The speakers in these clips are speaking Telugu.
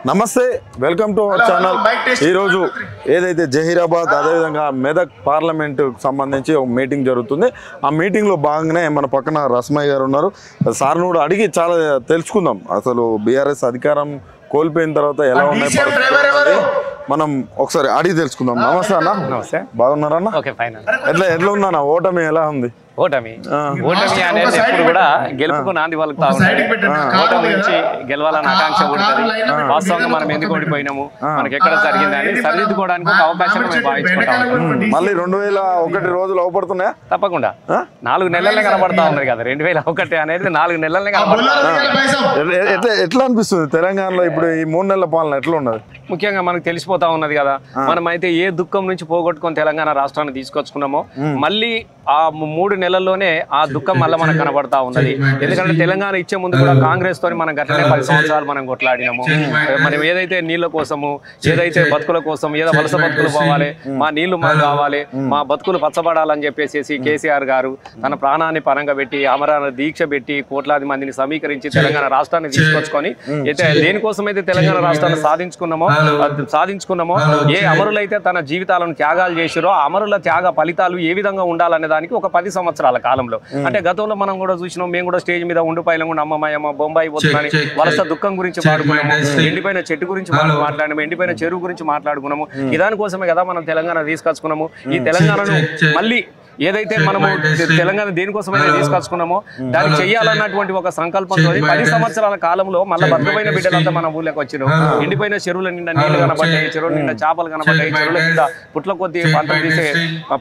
నమస్తే, వెల్కమ్ టు అవర్ ఛానల్. ఈరోజు ఏదైతే జహీరాబాద్ అదేవిధంగా మెదక్ పార్లమెంటుకు సంబంధించి ఒక మీటింగ్ జరుగుతుంది. ఆ మీటింగ్లో భాగంగానే మన పక్కన రస్మయ్య గారు ఉన్నారు. సార్ను కూడా అడిగి చాలా తెలుసుకుందాం. అసలు బీఆర్ఎస్ అధికారం కోల్పోయిన తర్వాత ఎలా ఉన్నాయి మనం ఒకసారి అడిగి తెలుసుకుందాం. నమస్తే అన్న. నమస్తే. బాగున్నారా అన్న? ఎట్లా ఉందన్న? ఓటమి ఎలా ఉంది? ఓటమి అనేది ఎప్పుడు కూడా గెలుపుకు నాంది వాళ్ళకి ఓటమి నుంచి గెలవాలని ఆకాంక్ష ఉంటుంది. వాస్తవంగా మనం ఎందుకు ఓడిపోయినాము, మనకి ఎక్కడ జరిగిందని సరిదిద్దుకోవడానికి ఒక అవకాశం మేము భావించుకుంటాం. మళ్ళీ 2001 రోజులు అవపడుతున్నాయా? తప్పకుండా 4 నెలలనే కనబడతా ఉన్నది కదా. 2001 అనేది 4 నెలలనే కనబడతా. ఎట్లా అనిపిస్తుంది తెలంగాణలో ఇప్పుడు ఈ 3 నెలల పాలన ఎట్లా ఉన్నది? ముఖ్యంగా మనకు తెలిసిపోతా ఉన్నది కదా, మనం అయితే ఏ దుఃఖం నుంచి పోగొట్టుకొని తెలంగాణ రాష్ట్రాన్ని తీసుకొచ్చుకున్నామో మళ్ళీ ఆ 3 నెలల్లోనే ఆ దుఃఖం మళ్ళీ మనకు కనబడతా ఉన్నది. ఎందుకంటే తెలంగాణ ఇచ్చే ముందు కూడా కాంగ్రెస్ తోని మనం గట్లనే 10 సంవత్సరాలు మనం కొట్లాడినాము. మనం ఏదైతే నీళ్ళ కోసము, ఏదైతే బతుకుల కోసం, ఏదో వలస బతుకులు పోవాలి, మా నీళ్లు మాకు కావాలి, మా బతుకులు పచ్చబడాలని చెప్పేసి కేసీఆర్ గారు తన ప్రాణాన్ని పరంగా పెట్టి అమరణ దీక్ష పెట్టి కోట్లాది మందిని సమీకరించి తెలంగాణ రాష్ట్రాన్ని తీసుకొచ్చుకొని అయితే దేనికోసం అయితే తెలంగాణ రాష్ట్రాన్ని సాధించుకున్నామో ఏ అమరులైతే తన జీవితాలను త్యాగాలు చేసిరో ఆ అమరుల త్యాగ ఫలితాలు ఏ విధంగా ఉండాలనే దానికి ఒక 10 సంవత్సరాల కాలంలో, అంటే గతంలో మనం కూడా చూసినాం, మేము కూడా స్టేజ్ మీద ఉండిపోయినా కూడా అమ్మమ్మ బొంబాయి పోతున్నాని వలస దుఃఖం గురించి మాట్లాడుకున్నాము, ఎండిపోయిన చెట్టు గురించి మాట్లాడినాము, ఎండిపోయిన చెరువు గురించి మాట్లాడుకున్నాము. ఇదానికోసమే కదా మనం తెలంగాణ తీసుకొచ్చుకున్నాము. ఈ తెలంగాణను మళ్ళీ ఏదైతే మనము తెలంగాణ దేనికోసమైనా తీసుకొచ్చుకున్నామో దాన్ని చెయ్యాలన్నటువంటి ఒక సంకల్పంతో 10 సంవత్సరాల కాలంలో మళ్ళీ భద్రమైన బిడ్డలంతా మన ఊళ్ళకి వచ్చినాం. ఎండిపోయిన చెరువుల నిండా నీళ్లు కనబడ్డాయి, చెరువుల నిండా చేపలు కనబడ్డాయి, చెరువుల కింద పుట్ల కొద్ది పంటలు తీసే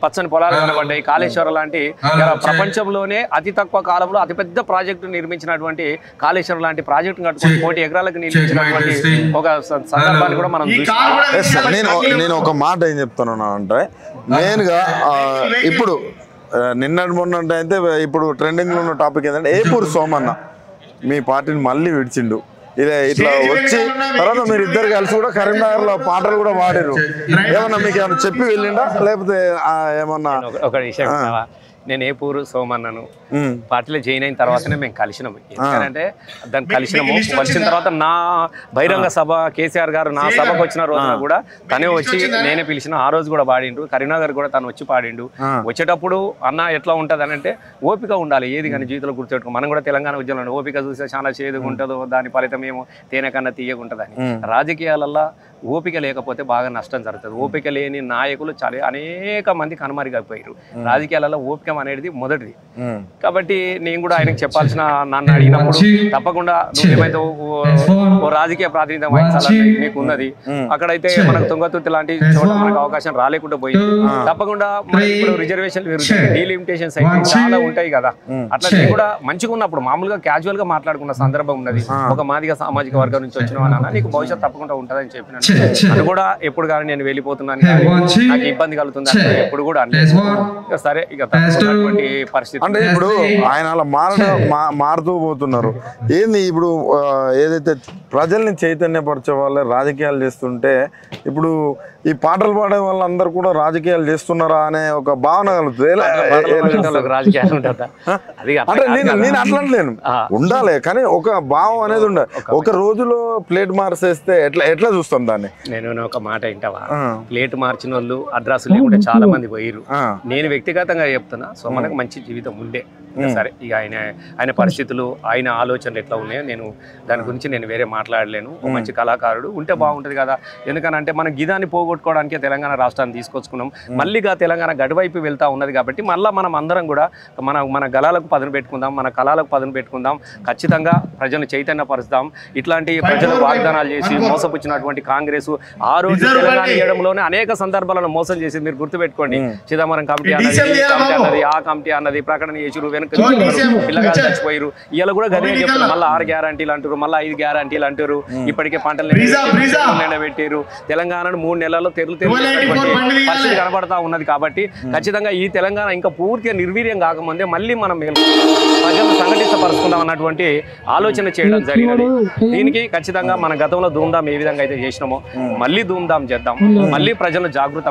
పచ్చని పొలాలు కనబడ్డాయి. కాళేశ్వరం లాంటి ప్రపంచంలోనే అతి తక్కువ కాలంలో అతిపెద్ద ప్రాజెక్టు నిర్మించినటువంటి కాళేశ్వరం లాంటి ప్రాజెక్టు కట్టుకుని 1 ఎకరాలకు నిర్మించినటువంటి ఒక సందర్భాన్ని కూడా మనం నేను ఒక మాట ఏం చెప్తాను అంటే, మెయిన్గా ఇప్పుడు నిన్నటి మొన్న అయితే ఇప్పుడు ట్రెండింగ్ లో ఉన్న టాపిక్ ఏంటంటే ఏపూరు సోమన్న మీ పార్టీని మళ్ళీ విడిచిండు. ఇట్లా వచ్చి తర్వాత మీరు ఇద్దరు కలిసి కూడా కరీంనగర్ లో పాటలు కూడా పాడారు. ఏమన్నా మీకు ఏమన్నా చెప్పి వెళ్ళిండా లేకపోతే ఏమన్నా? ఒక విషయం, నేను ఏపూరు సోమన్నను పార్టీలో జాయిన్ అయిన తర్వాతనే మేము కలిసినాము. ఎందుకంటే దాన్ని కలిసిన తర్వాత నా బహిరంగ సభ కేసీఆర్ గారు నా సభకు వచ్చిన రోజున కూడా తనే వచ్చి నేనే పిలిచిన. ఆ రోజు కూడా పాడిండు, కరీంనగర్ కూడా తను వచ్చి పాడిండు. వచ్చేటప్పుడు అన్న ఎట్లా ఉంటుంది అని అంటే, ఓపిక ఉండాలి ఏది కానీ జీవితంలో గుర్తుపెట్టుకో. మనం కూడా తెలంగాణ ఉద్యమంలో ఓపిక చూస్తే చాలా చేదుగా ఉంటుందో దాని ఫలితం ఏమో తేనె కన్నా తీయగా ఉంటుందని. రాజకీయాలలో ఓపిక లేకపోతే బాగా నష్టం జరుగుతుంది. ఓపిక లేని నాయకులు చాలా అనేక మంది కనుమరుగైపోయారు. రాజకీయాలలో ఓపిక అనేది మొదటిది. కాబట్టి నేను కూడా ఆయనకు చెప్పాల్సిన, నన్ను అడిగినప్పుడు తప్పకుండా నువ్వు ఏమైతే ఓ రాజకీయ ప్రాతినిధ్యం వహించాలని మీకు ఉన్నది, అక్కడైతే మనకు తుంగతుర్తి లాంటి చోట మనకు అవకాశం రాలేకుండా పోయింది. తప్పకుండా ఇప్పుడు రిజర్వేషన్లు పెరుగుతాయి, డీలిమిటేషన్స్ అయితే చాలా ఉంటాయి కదా. అట్లా నేను కూడా మంచిగా ఉన్నప్పుడు మామూలుగా క్యాజువల్ గా మాట్లాడుకున్న సందర్భం ఉన్నది. ఒక మాదిగ సామాజిక వర్గం నుంచి వచ్చిన వాళ్ళ నీకు భవిష్యత్తు తప్పకుండా ఉంటుందని చెప్పిన అది కూడా ఎప్పుడు కానీ నేను వెళ్ళిపోతున్నాను, నాకు ఇబ్బంది కలుగుతుంది అంటే ఎప్పుడు కూడా సరే ఇక పరిస్థితి. అంటే ఇప్పుడు ఆయన అలా మారుతూ పోతున్నారు. ఏంది ఇప్పుడు ఏదైతే ప్రజల్ని చైతన్యపరిచే వాళ్ళే రాజకీయాలు చేస్తుంటే ఇప్పుడు ఈ పాటలు పాడే వాళ్ళందరూ కూడా రాజకీయాలు చేస్తున్నారా అనే ఒక భావన కలుగుతుంది. రాజకీయాలు ఉంటుందా అంటే నేను అట్లట్లేను, ఉండాలి కానీ ఒక భావం అనేది ఉండాలి. ఒక రోజులో ప్లేట్ మార్చేస్తే ఎట్లా చూస్తాం దాన్ని? నేను ఒక మాట వింటావా, ప్లేట్ మార్చిన వాళ్ళు అడ్రస్ లేకుంటే చాలా మంది పోయిరు. నేను వ్యక్తిగతంగా చెప్తున్నా, సో మనకు మంచి జీవితం ఉండే సరే. ఇక ఆయన పరిస్థితులు, ఆయన ఆలోచనలు ఎట్లా ఉన్నాయో నేను దాని గురించి నేను వేరే మాట్లాడలేను. ఒక మంచి కళాకారుడు ఉంటే బాగుంటుంది కదా. ఎందుకనంటే మనం గిదాన్ని పోగొట్టుకోవడానికే తెలంగాణ రాష్ట్రాన్ని తీసుకొచ్చుకున్నాం. మళ్ళీగా తెలంగాణ గడివైపు వెళ్తా ఉన్నది కాబట్టి మళ్ళీ మనం అందరం కూడా మన గలాలకు పదును పెట్టుకుందాం, మన కళలకు పదును పెట్టుకుందాం. ఖచ్చితంగా ప్రజలను చైతన్యపరుస్తాం. ఇట్లాంటి ప్రజలకు వాగ్దానాలు చేసి మోసపుచ్చినటువంటి కాంగ్రెస్ ఆ రోజు తెలంగాణ ఇవ్వడంలోనే అనేక సందర్భాలను మోసం చేసి మీరు గుర్తుపెట్టుకోండి. చిదంబరం కమిటీ అన్నది, ఆ కమిటీ అన్నది ప్రకటన చేసి వెనక పిల్లగా చచ్చిపోయారు. ఇలా కూడా గదే చెప్తారు, మళ్ళీ 6 గ్యారంటీలు అంటారు, మళ్ళీ 5 గ్యారంటీలు అంటారు. ఇప్పటికే పంటలు పెట్టారు. తెలంగాణను 3 నెలల్లో పరిస్థితి కనబడతా ఉన్నది. కాబట్టి ఖచ్చితంగా ఈ తెలంగాణ ఇంకా పూర్తిగా నిర్వీర్యం కాకముందే మళ్ళీ మనం ప్రజలను సంఘటితపరుచుకుందాం అన్నటువంటి ఆలోచన చేయడం జరిగినది. దీనికి ఖచ్చితంగా మన గతంలో ధూమ్ధాం ఏ విధంగా అయితే చేసినామో మళ్ళీ ధూమ్ధాం చేద్దాం. మళ్ళీ ప్రజలను జాగృత